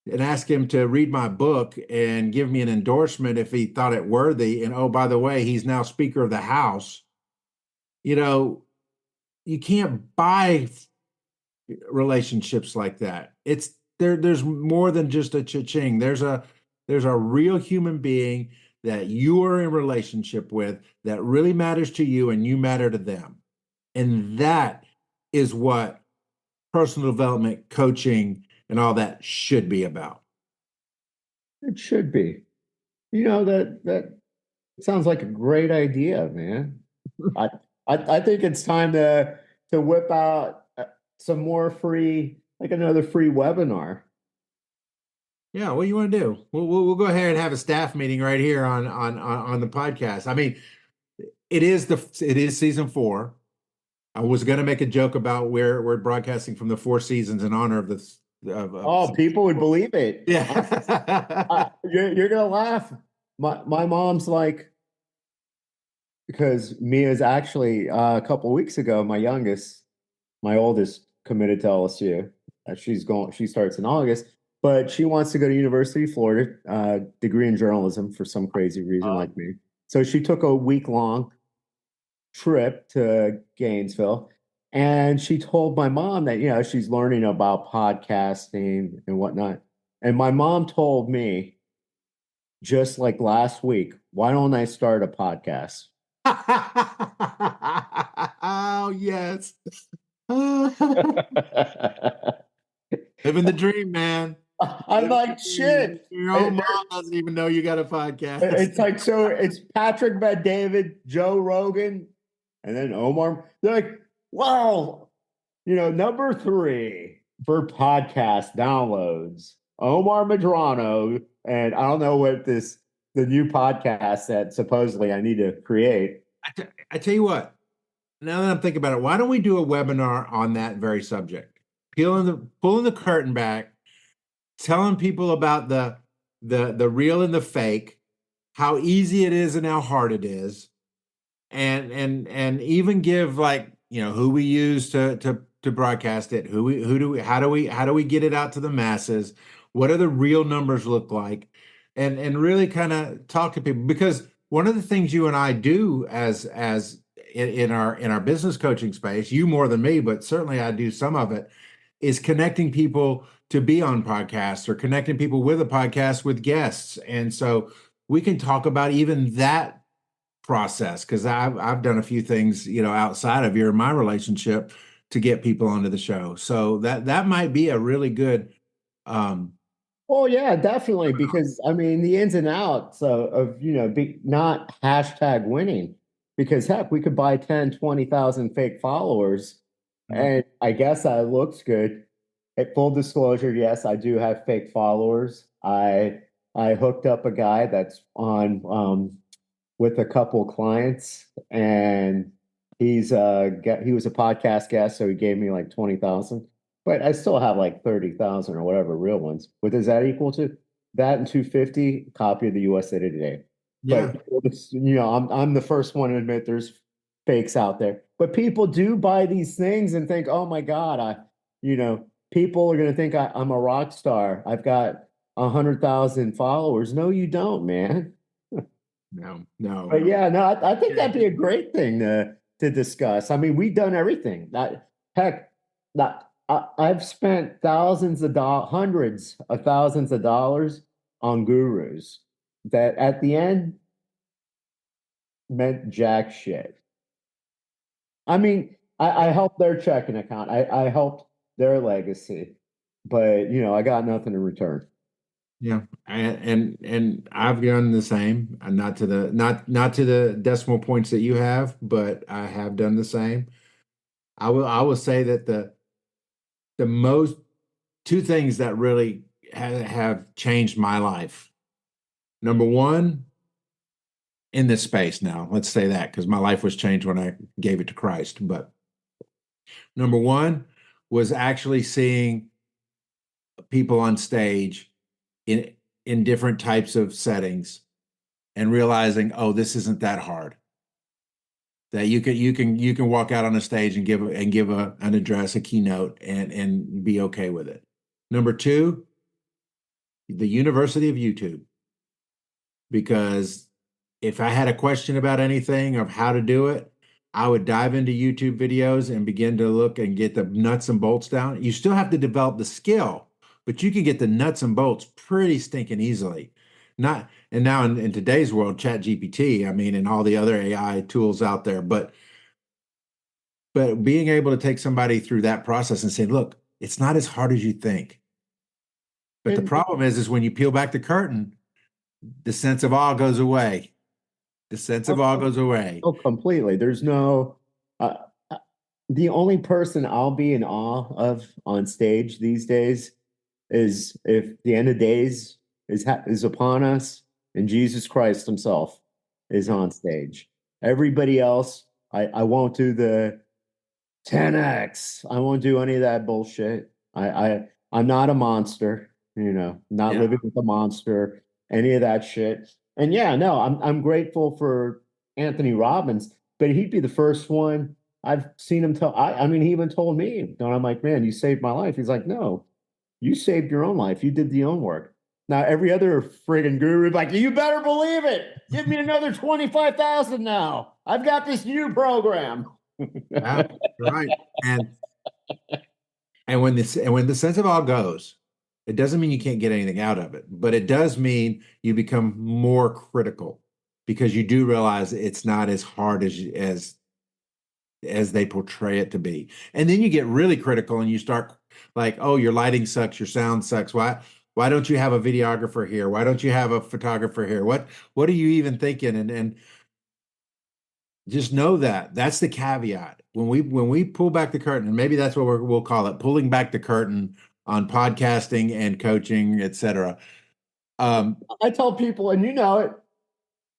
and ask him to read my book and give me an endorsement if he thought it worthy. And oh, by the way, he's now Speaker of the House. You know, you can't buy relationships like that. It's there's more than just a cha-ching. There's a real human being that you are in relationship with that really matters to you and you matter to them. And that is what personal development, coaching, and all that should be about. It should be. That sounds like a great idea, man. I I think it's time to whip out some more like another free webinar. Yeah, what do you want to do? We'll go ahead and have a staff meeting right here on the podcast. I mean, it is season 4. I was going to make a joke about where we're broadcasting from the 4 seasons in honor of this. Oh, people would believe it. Yeah. You're gonna laugh. My mom's like, because Mia's actually a couple weeks ago, my oldest committed to LSU. She starts in August, but she wants to go to University of Florida, degree in journalism for some crazy reason like me. So she took a week-long trip to Gainesville, and she told my mom that, she's learning about podcasting and whatnot. And my mom told me just like last week, why don't I start a podcast? Oh, yes. Living the dream, man. I'm like, shit. Your own mom doesn't even know you got a podcast. It's like, so it's Patrick Bet-David, Joe Rogan, and then Omar. They're like, wow, number 3 for podcast downloads, Omar Medrano. And I don't know what the new podcast that supposedly I need to create. I tell you what, now that I'm thinking about it, why don't we do a webinar on that very subject? Pulling the curtain back, telling people about the real and the fake, how easy it is and how hard it is, and even give, like, who we use to broadcast it, how do we get it out to the masses, what do the real numbers look like, and really kind of talk to people. Because one of the things you and I do as in our business coaching space, you more than me, but certainly I do some of it, is connecting people to be on podcasts, or connecting people with a podcast with guests. And so we can talk about even that process, because I've done a few things, outside of my relationship, to get people onto the show. So that might be a really good. um Oh yeah, definitely. Because I mean, the ins and outs of not hashtag winning. Because heck, we could buy 10, 20,000 fake followers, and I guess that looks good. At full disclosure, yes, I do have fake followers. I hooked up a guy that's on with a couple clients, and he was a podcast guest, so he gave me like 20,000. But I still have like 30,000 or whatever real ones. What does that equal to? That and 250 copy of the USA Today. Yeah. But I'm the first one to admit there's fakes out there. But people do buy these things and think, oh my God, people are gonna think I'm a rock star. I've got 100,000 followers. No, you don't, man. No, no. But yeah, no, I think Yeah. that'd be a great thing to discuss. I mean, we've done everything. Heck, I've spent hundreds of thousands of dollars on gurus that at the end meant jack shit. I mean, I helped their checking account. I helped their legacy, but I got nothing in return. Yeah, and I've done the same. Not to the not to the decimal points that you have, but I have done the same. I will say that the most two things that really have changed my life. Number one, in this space now, let's say that because my life was changed when I gave it to Christ. But number one was actually seeing people on stage in in different types of settings and realizing, oh, this isn't that hard. That you can walk out on a stage and give an address, a keynote, and be okay with it. Number two, the University of YouTube, because if I had a question about anything of how to do it, I would dive into YouTube videos and begin to look and get the nuts and bolts down. You still have to develop the skill, but you can get the nuts and bolts pretty stinking easily. Not and now in today's world, Chat GPT, I mean, and all the other AI tools out there, but being able to take somebody through that process and say, look, it's not as hard as you think. But the And problem is when you peel back the curtain, the sense of awe goes away. The sense of awe goes away. oh, completely. There's no uh, uh, the only person I'll be in awe of on stage these days is if the end of days is upon us and Jesus Christ himself is Yeah. on stage. Everybody else, I won't do the 10x. I won't do any of that bullshit. I'm not a monster, not Yeah. living with a monster, any of that shit. And yeah, no, I'm grateful for Anthony Robbins, but he'd be the first one I've seen him tell. I mean, he even told me, and I'm like, man, you saved my life. He's like, no, you saved your own life. You did the own work. Now every other friggin' guru like, you better believe it. Give me another 25,000 now. I've got this new program. Yeah. Right. And when the sense of awe goes, it doesn't mean you can't get anything out of it, but it does mean you become more critical because you do realize it's not as hard as they portray it to be. And then you get really critical and you start like, oh, your lighting sucks, your sound sucks. Why don't you have a videographer here? Why don't you have a photographer here? What are you even thinking? And just know that that's the caveat. When we pull back the curtain, and maybe that's what we'll call it, pulling back the curtain on podcasting and coaching, etc. Um, I tell people, and you know it,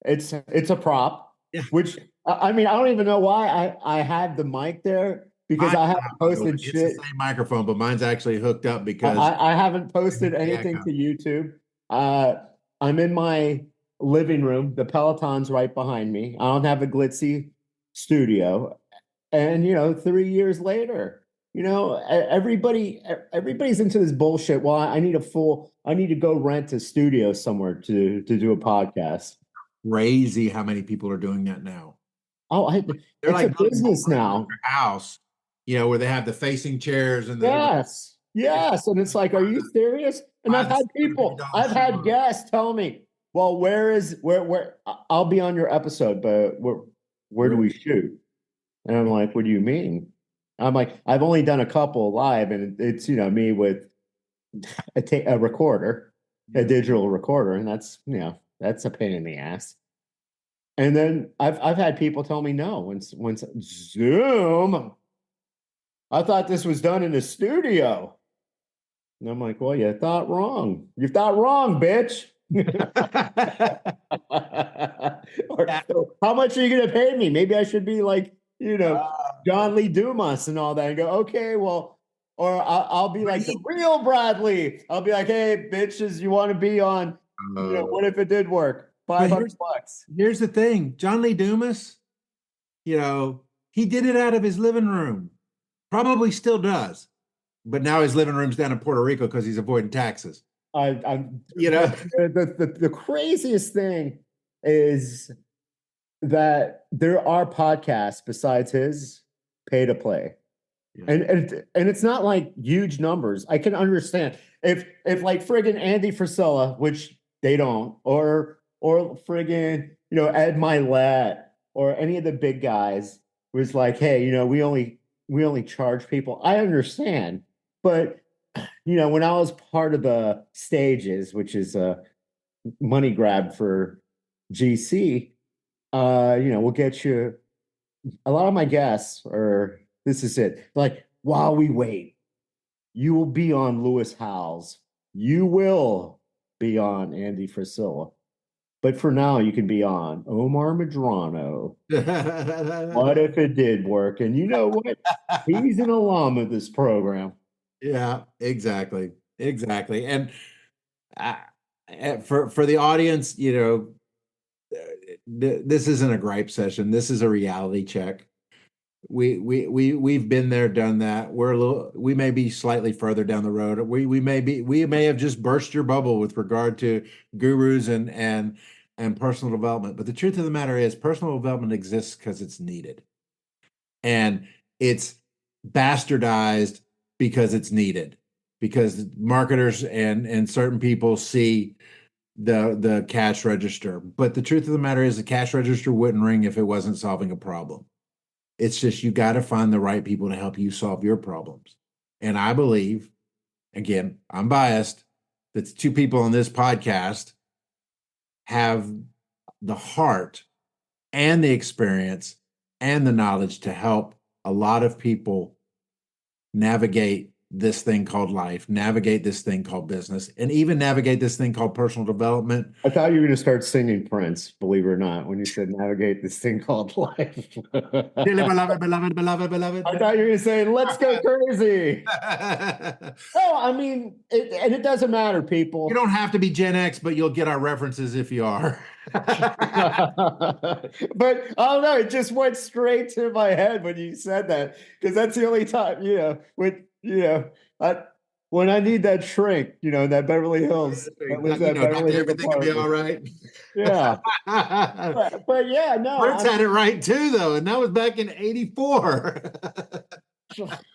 it's a prop, yeah, which I mean, I don't even know why I had the mic there because I I know haven't how, by the way, posted it's the shit. same microphone, but mine's actually hooked up because I haven't posted the anything echo. to YouTube. Uh, I'm in my living room. The Peloton's right behind me. I don't have a glitzy studio. And 3 years later, everybody's into this bullshit. Well, I need to go rent a studio somewhere to do a podcast. Crazy how many people are doing that now. Oh, They're it's a like building whole business rooms in now. their house, where they have the facing chairs and the Yes. biggest Yes. And it's like, are you serious? And buy the $750 I've had show. guests tell me, well, where I'll be on your episode, but where do Really? we shoot? And I'm like, what do you mean? I'm like, I've only done a couple live, and it's me with a recorder, a Yeah. digital recorder, and that's a pain in the ass. And then I've had people tell me no, once Zoom. I thought this was done in a studio. And I'm like, well, you thought wrong. You thought wrong, bitch. Yeah. So how much are you going to pay me? Maybe I should be like, Uh, John Lee Dumas and all that and go, okay, well, I'll be like the real Bradley. I'll be like, hey, bitches, you want to be on, what if it did work? But 500 bucks. here's the thing. John Lee Dumas, he did it out of his living room. Probably still does. But now his living room's down in Puerto Rico because he's avoiding taxes. I'm You know? the craziest thing is that there are podcasts besides his pay to play. Yeah. And it's not like huge numbers. I can understand if like friggin' Andy Frisella, which they don't, or friggin' Ed Milet or any of the big guys was like, hey, we only charge people. I understand, but when I was part of the stages, which is a money grab for GC, we'll get you a lot of my guests are this is it. Like, while we wait, you will be on Lewis Howes. You will be on Andy Frisella. But for now, you can be on Omar Medrano. What if it did work? And you know what? He's an alum of this program. Yeah, exactly. Exactly. And uh, for the audience, this isn't a gripe session. This is a reality check. We've been there, done that. We may be slightly further down the road. We may have just burst your bubble with regard to gurus and personal development. But the truth of the matter is personal development exists because it's needed. And it's bastardized because it's needed. Because marketers and certain people see the cash register. But the truth of the matter is the cash register wouldn't ring if it wasn't solving a problem. It's just you got to find the right people to help you solve your problems. And I believe, again, I'm biased, that the two people on this podcast have the heart and the experience and the knowledge to help a lot of people navigate this thing called life, navigate this thing called business, and even navigate this thing called personal development. I thought you were going to start singing Prince, believe it or not, when you said navigate this thing called life. Dearly beloved, beloved, beloved, beloved. I thought you were going to say, let's go crazy. No, I mean, it doesn't matter, people. You don't have to be Gen X, but you'll get our references if you are. But I don't know, it just went straight to my head when you said that, because that's the only time, when I need that shrink, that Beverly Hills, that was that Beverly Hills everything will be all right. Yeah. But yeah, no. Prince had it right too, though, and that was back in '84.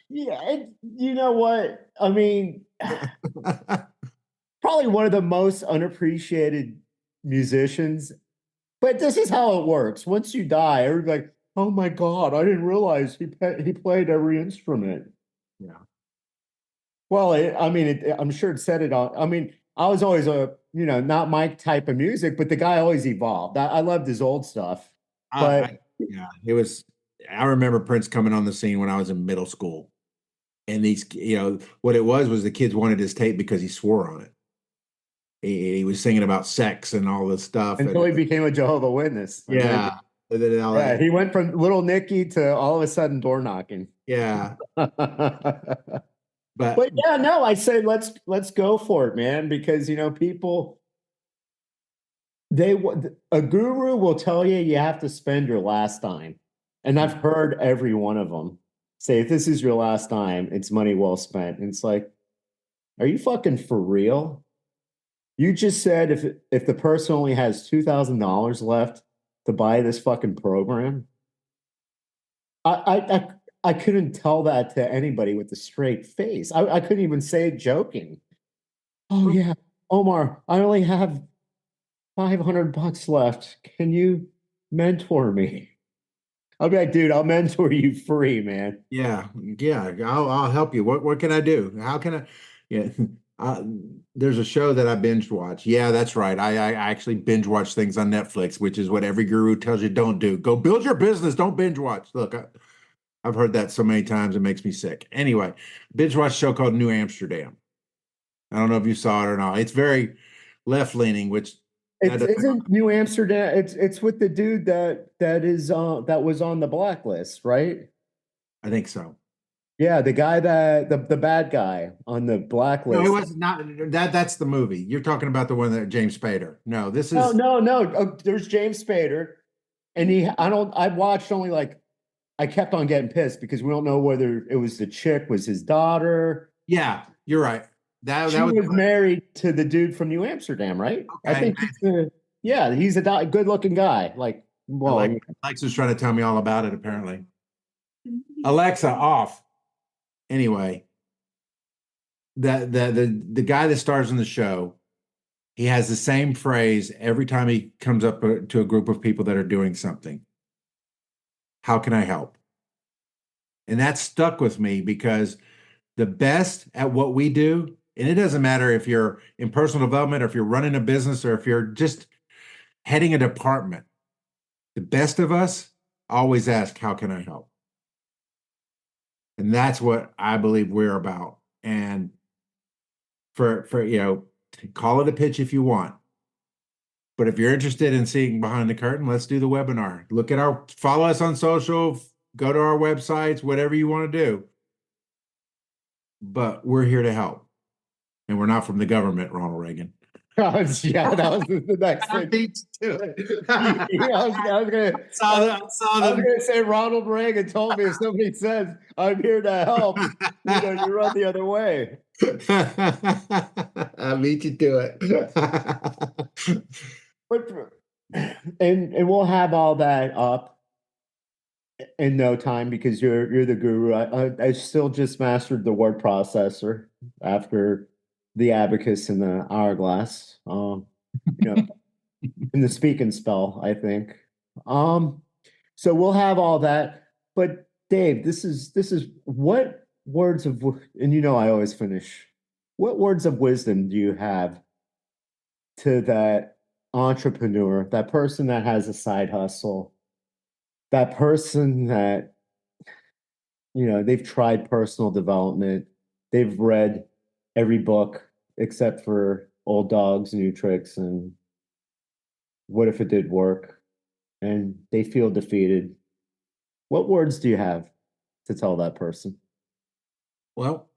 Yeah, and you know what? I mean, probably one of the most unappreciated musicians. But this is how it works. Once you die, everybody's like, "Oh my God, I didn't realize he played every instrument." Yeah. Well, I'm sure it said it on. I mean, I was always not my type of music, but the guy always evolved. I loved his old stuff. But yeah, it was. I remember Prince coming on the scene when I was in middle school, and what it was the kids wanted his tape because he swore on it. He was singing about sex and all this stuff until he became a Jehovah's Witness. Yeah. Yeah, he went from Little Nicky to all of a sudden door knocking. Yeah. But yeah, no, I say let's go for it, man, because people a guru will tell you have to spend your last dime. And I've heard every one of them say, if this is your last dime, it's money well spent. And it's like, are you fucking for real? You just said if the person only has $2,000 left to buy this fucking program. I couldn't tell that to anybody with a straight face. I couldn't even say it joking. Oh yeah, Omar, I only have $500 left. Can you mentor me? I'll be like, dude, I'll mentor you free, man. Yeah, I'll help you. What can I do? How can I? Yeah, there's a show that I binge watch. Yeah, that's right. I actually binge watch things on Netflix, which is what every guru tells you don't do. Go build your business. Don't binge watch. Look, I've heard that so many times it makes me sick. Anyway, binge watch a show called New Amsterdam. I don't know if you saw it or not. It's very left leaning, which isn't New Amsterdam. It's with the dude that was on the blacklist, right? I think so. Yeah, the guy that the bad guy on the No, it blacklist. was not that. That's the movie. You're talking about the one that James Spader. No, this No, is no, no. Oh, there's James Spader, and I watched only like I kept on getting pissed because we don't know whether it was the chick was his daughter. yeah. You're right. That She was was married to the dude from New Amsterdam, right? I okay. think he's a good looking guy. Like, well, Alexa's trying to tell me all about it. Apparently, Alexa off. Anyway, the guy that stars in the show, he has the same phrase every time he comes up to a group of people that are doing something. How can I help? And that stuck with me because the best at what we do, and it doesn't matter if you're in personal development or if you're running a business or if you're just heading a department, the best of us always ask, how can I help? And that's what I believe we're about. And for call it a pitch if you want. But if you're interested in seeing behind the curtain, let's do the webinar. Follow us on social, go to our websites, whatever you want to do. But we're here to help. And we're not from the government, Ronald Reagan. yeah, that was the next I thing. beat you to it. I was gonna say Ronald Reagan told me if somebody says I'm here to help, you run the other way. I beat you to it. But and we'll have all that up in no time because you're the guru. I still just mastered the word processor after the abacus and the hourglass. In the speak and spell, I think. Um, so we'll have all that. But Dave, this is what words of and I always finish. What words of wisdom do you have to that entrepreneur, that person that has a side hustle, that person that they've tried personal development, they've read every book except for Old Dogs, New Tricks, and What If It Did Work, and they feel defeated. What words do you have to tell that person? Well,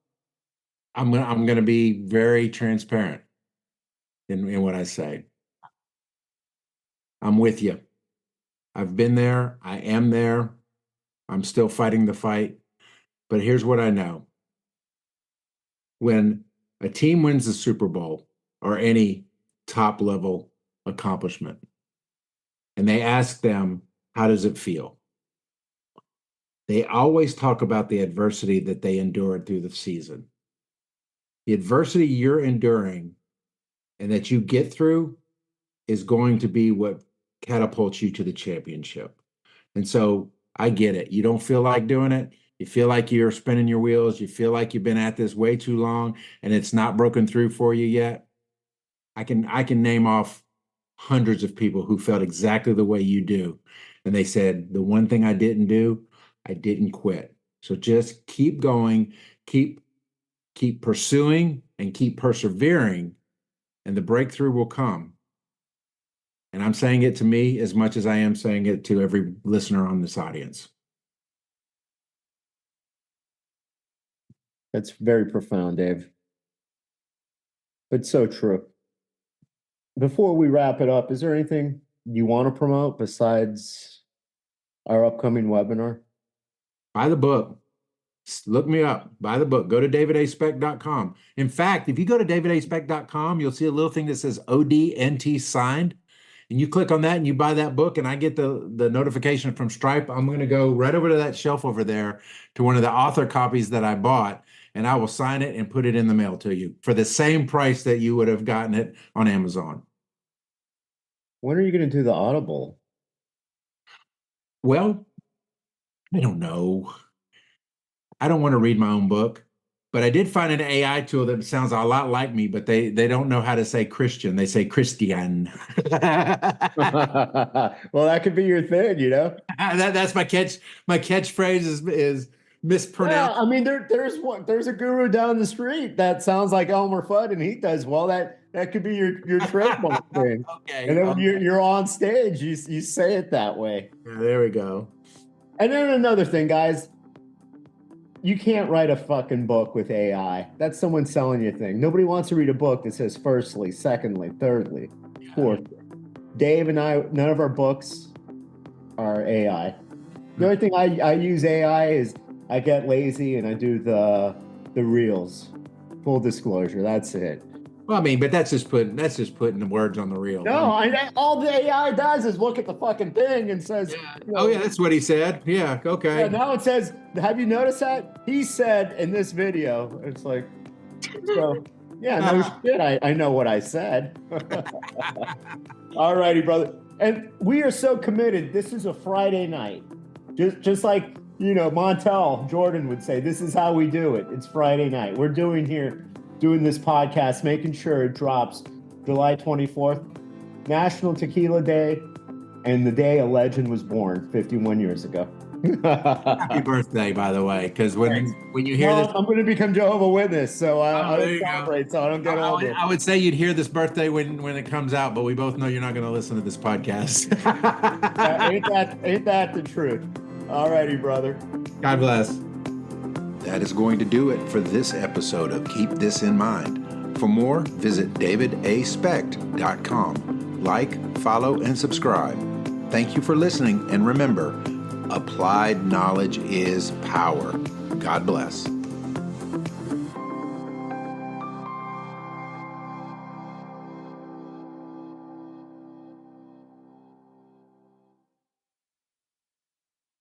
I'm gonna be very transparent in what I say. I'm with you. I've been there. I am there. I'm still fighting the fight. But here's what I know. When a team wins the Super Bowl or any top level accomplishment, and they ask them, how does it feel? They always talk about the adversity that they endured through the season. The adversity you're enduring and that you get through is going to be what catapults you to the championship. And so I get it. You don't feel like doing it. You feel like you're spinning your wheels. You feel like you've been at this way too long and it's not broken through for you yet. I can name off hundreds of people who felt exactly the way you do. And they said, the one thing I didn't do, I didn't quit. So just keep going, keep pursuing and keep persevering, and the breakthrough will come. And I'm saying it to me as much as I am saying it to every listener on this audience. That's very profound, Dave, but so true. Before we wrap it up, is there anything you want to promote besides our upcoming webinar? Buy the book. Look me up. Buy the book. Go to davidaspecht.com. In fact, if you go to davidaspecht.com, you'll see a little thing that says ODNT signed. And you click on that and you buy that book, and I get the notification from Stripe. I'm going to go right over to that shelf over there to one of the author copies that I bought, and I will sign it and put it in the mail to you for the same price that you would have gotten it on Amazon. When are you going to do the Audible? Well, I don't know. I don't want to read my own book, but I did find an AI tool that sounds a lot like me, but they don't know how to say Christian. They say Christian. Well, that could be your thing. That's my catchphrase is Well, mispronounced. I mean, there's a guru down the street that sounds like Elmer Fudd, and he does well. That could be your trademark thing. And Okay. then when you're on stage, you say it that way. Yeah, there we go. And then another thing, guys, you can't write a fucking book with AI. That's someone selling you a thing. Nobody wants to read a book that says firstly, secondly, thirdly, fourthly. Dave and I, none of our books are AI. The only thing I use AI is I get lazy and I do the reels. Full disclosure, that's it. Well, I mean, but that's just putting the words on the reel. No, all the AI does is look at the fucking thing and says, Yeah. Oh yeah, that's what he said. Yeah. Okay. yeah, now it says, have you noticed that? He said in this video, it's like, so yeah, no shit. I know what I said. All righty, brother. And we are so committed. This is a Friday night. Just like, Montel Jordan would say, this is how we do it. It's Friday night. We're doing this podcast, making sure it drops July 24th, National Tequila Day, and the day a legend was born 51 years ago. Happy birthday, by the way, because when you hear this, I'm going to become Jehovah's Witness, so I don't celebrate, so I don't get older. I would say you'd hear this birthday when it comes out, but we both know you're not going to listen to this podcast. Ain't that the truth? All righty, brother. God bless. That is going to do it for this episode of Keep This in Mind. For more, visit davidaspecht.com. Like, follow, and subscribe. Thank you for listening, and remember, applied knowledge is power. God bless.